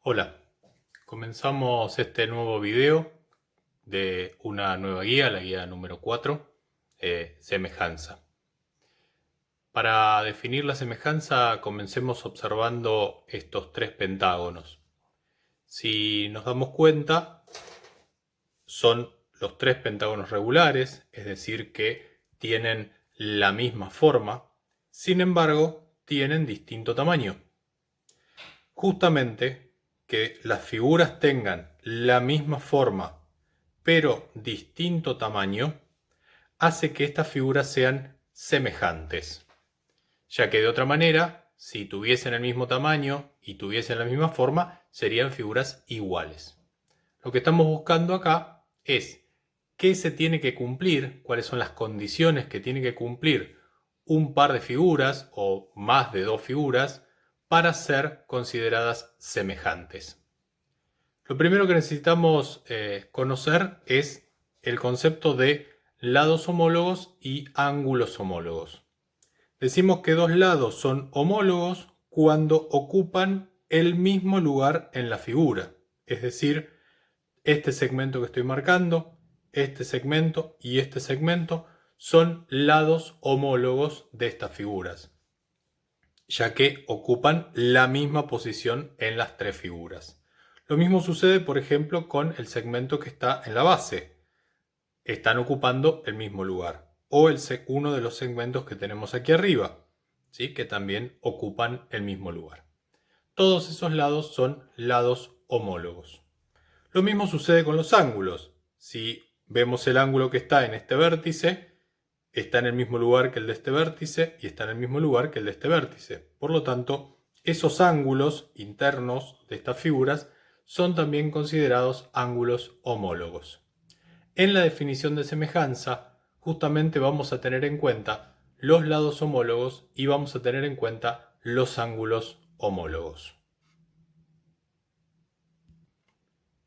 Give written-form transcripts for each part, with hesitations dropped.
Hola, comenzamos este nuevo video de una nueva guía, la guía número 4, semejanza. Para definir la semejanza, comencemos observando estos tres pentágonos. Si nos damos cuenta, son los tres pentágonos regulares, es decir, que tienen la misma forma, sin embargo, tienen distinto tamaño. Justamente que las figuras tengan la misma forma pero distinto tamaño hace que estas figuras sean semejantes, ya que de otra manera, si tuviesen el mismo tamaño y tuviesen la misma forma, serían figuras iguales. Lo que estamos buscando acá es qué se tiene que cumplir, cuáles son las condiciones que tiene que cumplir un par de figuras o más de dos figuras para ser consideradas semejantes. Lo primero que necesitamos conocer es el concepto de lados homólogos y ángulos homólogos. Decimos que dos lados son homólogos cuando ocupan el mismo lugar en la figura. Es decir, este segmento que estoy marcando, este segmento y este segmento son lados homólogos de estas figuras, ya que ocupan la misma posición en las tres figuras. Lo mismo sucede, por ejemplo, con el segmento que está en la base. Están ocupando el mismo lugar. O uno de los segmentos que tenemos aquí arriba, ¿sí? Que también ocupan el mismo lugar. Todos esos lados son lados homólogos. Lo mismo sucede con los ángulos. Si vemos el ángulo que está en este vértice, está en el mismo lugar que el de este vértice y está en el mismo lugar que el de este vértice. Por lo tanto, esos ángulos internos de estas figuras son también considerados ángulos homólogos. En la definición de semejanza, justamente vamos a tener en cuenta los lados homólogos y vamos a tener en cuenta los ángulos homólogos.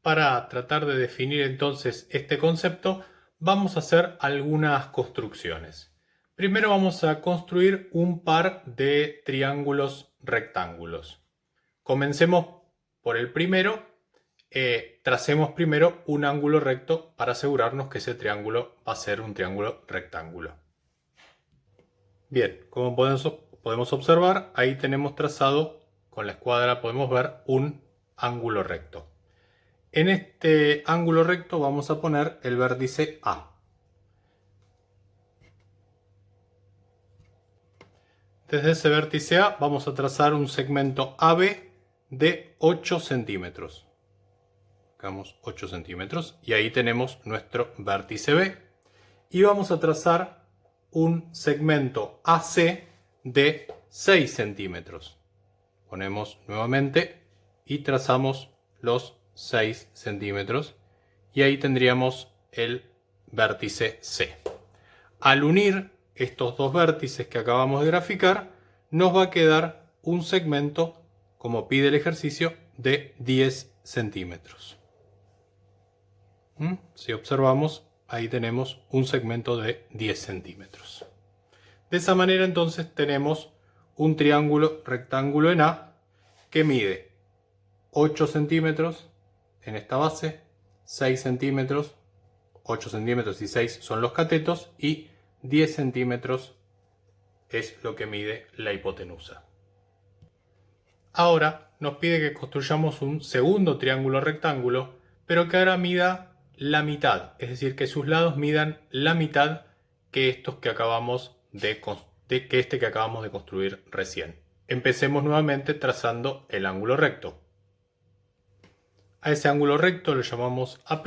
Para tratar de definir entonces este concepto, vamos a hacer algunas construcciones. Primero vamos a construir un par de triángulos rectángulos. Comencemos por el primero. Tracemos primero un ángulo recto para asegurarnos que ese triángulo va a ser un triángulo rectángulo. Bien, como podemos observar, ahí tenemos trazado, con la escuadra podemos ver un ángulo recto. En este ángulo recto vamos a poner el vértice A. Desde ese vértice A vamos a trazar un segmento AB de 8 centímetros. Sacamos 8 centímetros y ahí tenemos nuestro vértice B. Y vamos a trazar un segmento AC de 6 centímetros. Ponemos nuevamente y trazamos los 6 centímetros y ahí tendríamos el vértice C. Al unir estos dos vértices que acabamos de graficar, nos va a quedar un segmento, como pide el ejercicio, de 10 centímetros. Si observamos, ahí tenemos un segmento de 10 centímetros. De esa manera entonces tenemos un triángulo rectángulo en A que mide 8 centímetros en esta base, 6 centímetros, 8 centímetros y 6 son los catetos y 10 centímetros es lo que mide la hipotenusa. Ahora nos pide que construyamos un segundo triángulo rectángulo, pero que ahora mida la mitad, es decir, que sus lados midan la mitad que estos que acabamos que acabamos de construir recién. Empecemos nuevamente trazando el ángulo recto. A ese ángulo recto lo llamamos A',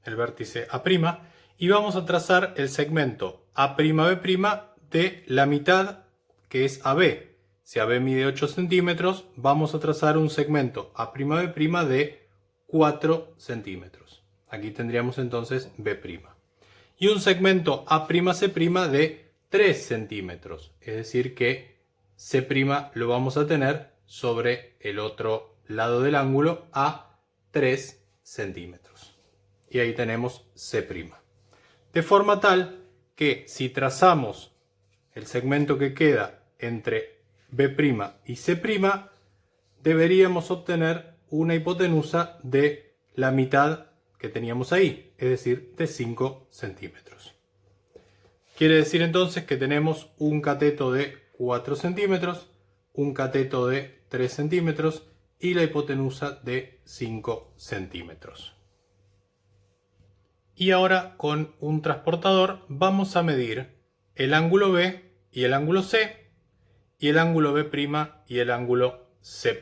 el vértice A', y vamos a trazar el segmento A'B' de la mitad que es AB. Si AB mide 8 centímetros, vamos a trazar un segmento A'B' de 4 centímetros. Aquí tendríamos entonces B'. Y un segmento A'C' de 3 centímetros. Es decir que C' lo vamos a tener sobre el otro lado del ángulo a 3 centímetros. Y ahí tenemos C'. De forma tal que si trazamos el segmento que queda entre B' y C', deberíamos obtener una hipotenusa de la mitad que teníamos ahí, es decir, de 5 centímetros. Quiere decir entonces que tenemos un cateto de 4 centímetros, un cateto de 3 centímetros y la hipotenusa de 5 centímetros. Y ahora con un transportador vamos a medir el ángulo B y el ángulo C y el ángulo B' y el ángulo C'.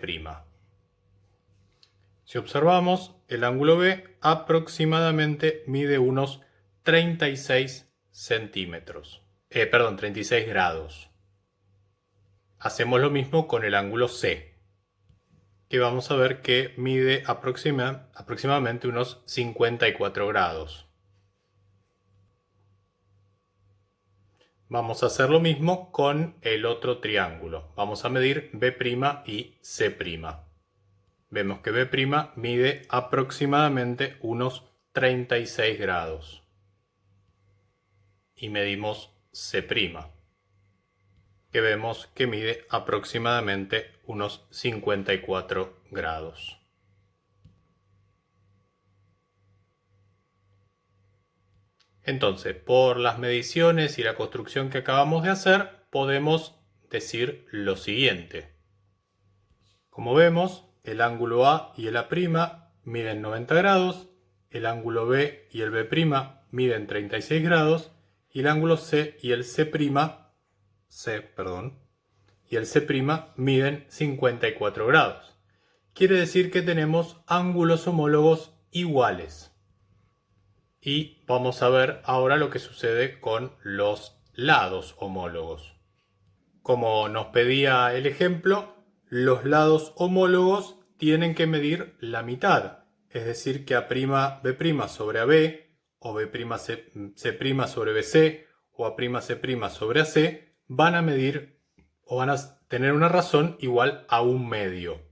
Si observamos, el ángulo B aproximadamente mide unos 36 centímetros. 36 grados. Hacemos lo mismo con el ángulo C, que vamos a ver que mide aproximadamente unos 54 grados. Vamos a hacer lo mismo con el otro triángulo. Vamos a medir B' y C'. Vemos que B' mide aproximadamente unos 36 grados. Y medimos C', que vemos que mide aproximadamente unos 54 grados. Entonces, por las mediciones y la construcción que acabamos de hacer, podemos decir lo siguiente. Como vemos, el ángulo A y el A' miden 90 grados, el ángulo B y el B' miden 36 grados, y el ángulo C y el C', y el C' miden 54 grados. Quiere decir que tenemos ángulos homólogos iguales. Y vamos a ver ahora lo que sucede con los lados homólogos. Como nos pedía el ejemplo, los lados homólogos tienen que medir la mitad, es decir que A'B' sobre AB, o B'C' sobre BC, o A'C' sobre AC, van a medir o van a tener una razón igual a un medio.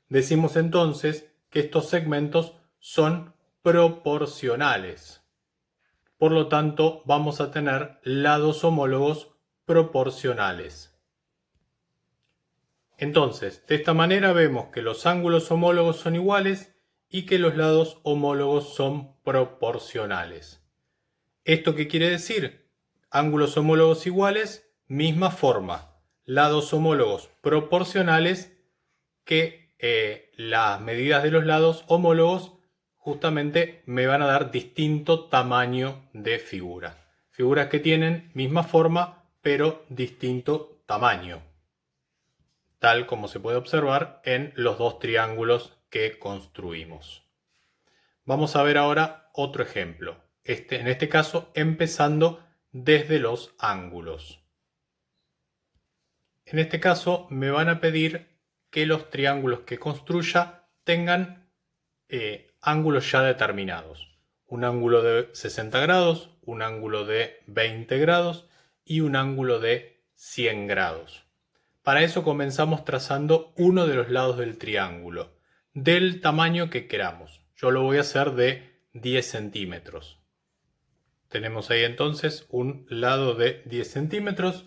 Decimos entonces que estos segmentos son proporcionales. Por lo tanto, vamos a tener lados homólogos proporcionales. Entonces, de esta manera vemos que los ángulos homólogos son iguales y que los lados homólogos son proporcionales. ¿Esto qué quiere decir? Ángulos homólogos iguales, misma forma. Lados homólogos proporcionales, que las medidas de los lados homólogos justamente me van a dar distinto tamaño de figura. Figuras que tienen misma forma pero distinto tamaño, tal como se puede observar en los dos triángulos que construimos. Vamos a ver ahora otro ejemplo, en este caso empezando desde los ángulos. En este caso me van a pedir que los triángulos que construya tengan ángulos ya determinados. Un ángulo de 60 grados, un ángulo de 20 grados y un ángulo de 100 grados. Para eso comenzamos trazando uno de los lados del triángulo, del tamaño que queramos. Yo lo voy a hacer de 10 centímetros. Tenemos ahí entonces un lado de 10 centímetros.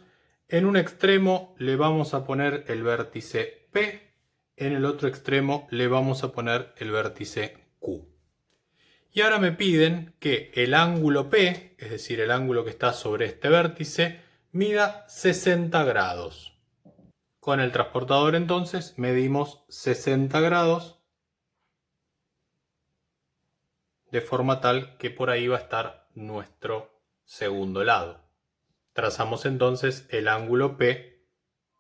En un extremo le vamos a poner el vértice P, en el otro extremo le vamos a poner el vértice Q. Y ahora me piden que el ángulo P, es decir, el ángulo que está sobre este vértice, mida 60 grados. Con el transportador entonces medimos 60 grados de forma tal que por ahí va a estar nuestro segundo lado. Trazamos entonces el ángulo P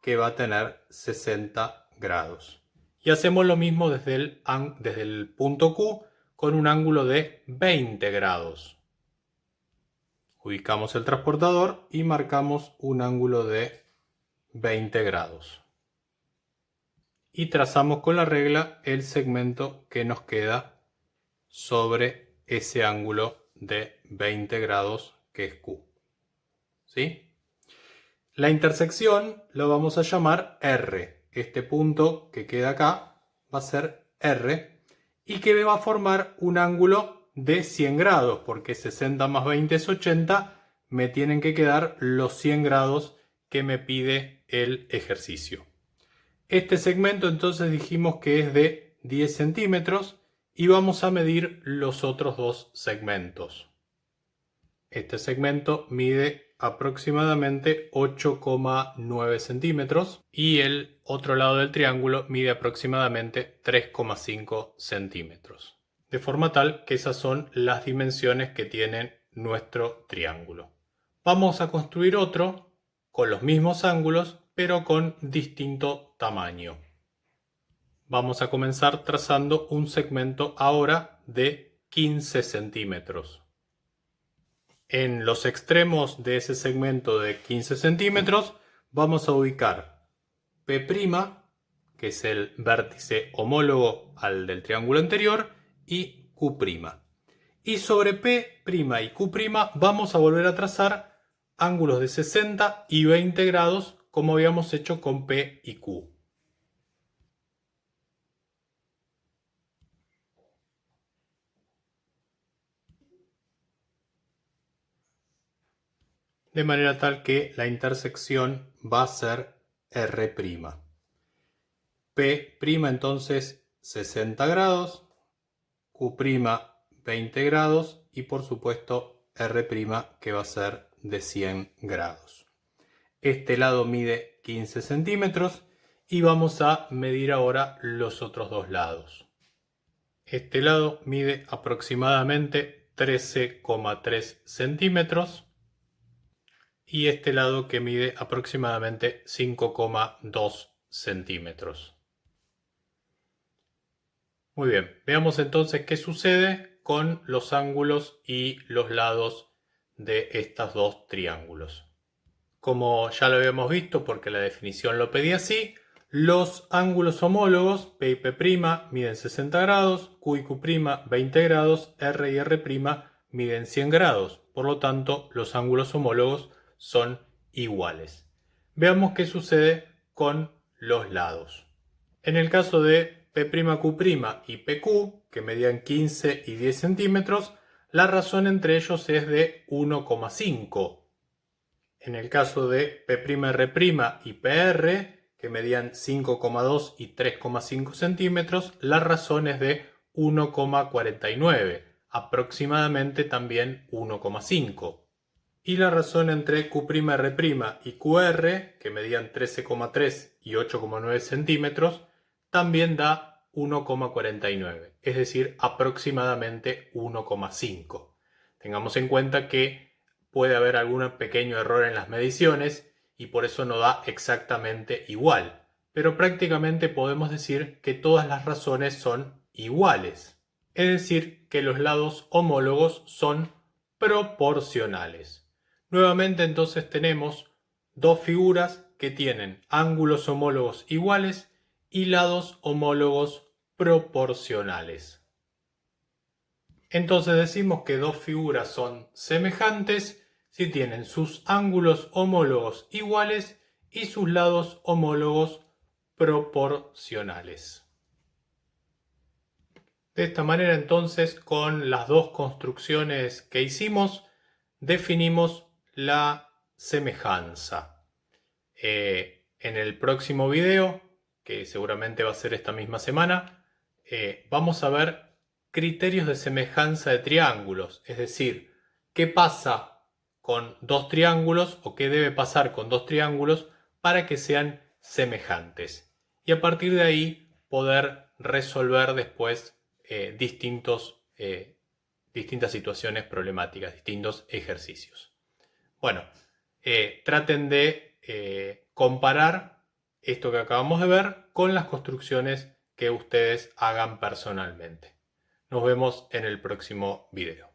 que va a tener 60 grados. Y hacemos lo mismo desde el punto Q con un ángulo de 20 grados. Ubicamos el transportador y marcamos un ángulo de 20 grados. Y trazamos con la regla el segmento que nos queda sobre ese ángulo de 20 grados que es Q. ¿Sí? La intersección lo vamos a llamar R. Este punto que queda acá va a ser R y que me va a formar un ángulo de 100 grados, porque 60 más 20 es 80, me tienen que quedar los 100 grados que me pide el ejercicio. Este segmento entonces dijimos que es de 10 centímetros y vamos a medir los otros dos segmentos. Este segmento mide aproximadamente 8,9 centímetros y el otro lado del triángulo mide aproximadamente 3,5 centímetros. De forma tal que esas son las dimensiones que tiene nuestro triángulo. Vamos a construir otro con los mismos ángulos pero con distinto tamaño. Vamos a comenzar trazando un segmento ahora de 15 centímetros. En los extremos de ese segmento de 15 centímetros vamos a ubicar P', que es el vértice homólogo al del triángulo anterior, y Q'. Y sobre P' y Q' vamos a volver a trazar ángulos de 60 y 20 grados como habíamos hecho con P y Q. De manera tal que la intersección va a ser R'. P' entonces 60 grados, Q' 20 grados y por supuesto R' que va a ser de 100 grados. Este lado mide 15 centímetros y vamos a medir ahora los otros dos lados. Este lado mide aproximadamente 13,3 centímetros y este lado que mide aproximadamente 5,2 centímetros. Muy bien, veamos entonces qué sucede con los ángulos y los lados de estos dos triángulos. Como ya lo habíamos visto porque la definición lo pedía así, los ángulos homólogos P y P' miden 60 grados, Q y Q' 20 grados, R y R' miden 100 grados. Por lo tanto, los ángulos homólogos son iguales. Veamos qué sucede con los lados. En el caso de P'Q' y PQ, que medían 15 y 10 centímetros, la razón entre ellos es de 1,5. En el caso de P'R' y PR, que medían 5,2 y 3,5 centímetros, la razón es de 1,49, aproximadamente también 1,5. Y la razón entre Q'R' y QR, que medían 13,3 y 8,9 centímetros, también da 1,49, es decir, aproximadamente 1,5. Tengamos en cuenta que puede haber algún pequeño error en las mediciones y por eso no da exactamente igual, pero prácticamente podemos decir que todas las razones son iguales, es decir, que los lados homólogos son proporcionales. Nuevamente entonces tenemos dos figuras que tienen ángulos homólogos iguales y lados homólogos proporcionales. Entonces decimos que dos figuras son semejantes si tienen sus ángulos homólogos iguales y sus lados homólogos proporcionales. De esta manera entonces, con las dos construcciones que hicimos, definimos la semejanza. En el próximo video, que seguramente va a ser esta misma semana, vamos a ver criterios de semejanza de triángulos, es decir, qué pasa con dos triángulos o qué debe pasar con dos triángulos para que sean semejantes. Y a partir de ahí poder resolver después distintas situaciones problemáticas, distintos ejercicios. Bueno, traten de comparar esto que acabamos de ver con las construcciones que ustedes hagan personalmente. Nos vemos en el próximo video.